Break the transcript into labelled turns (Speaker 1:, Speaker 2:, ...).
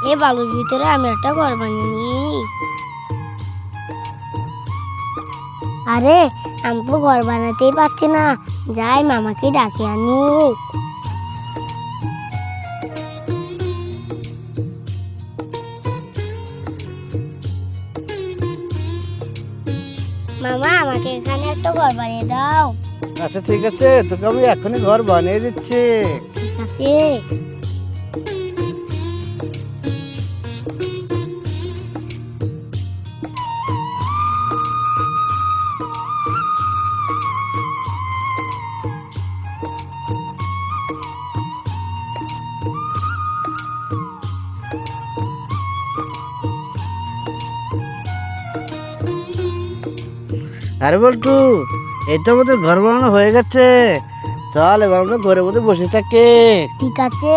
Speaker 1: এই বালুর ভিতরে আমি একটা ঘর বানিয়ে নিই। আরে আমি তো ঘর বানাতেই পারছি না, যাই মামাকে ডাকে আনি। মামা আমাকে এখানে একটা ঘর বানিয়ে দাও।
Speaker 2: আচ্ছা ঠিক আছে, তোকে আমি এখনই ঘর বানিয়ে দিচ্ছি।
Speaker 1: ঠিক আছে।
Speaker 2: আরে বল্টু, এই তো আমাদের ঘর বানানো হয়ে গেছে। চল এবার আমরা ঘরের মধ্যে বসে থাকি।
Speaker 1: ঠিক আছে।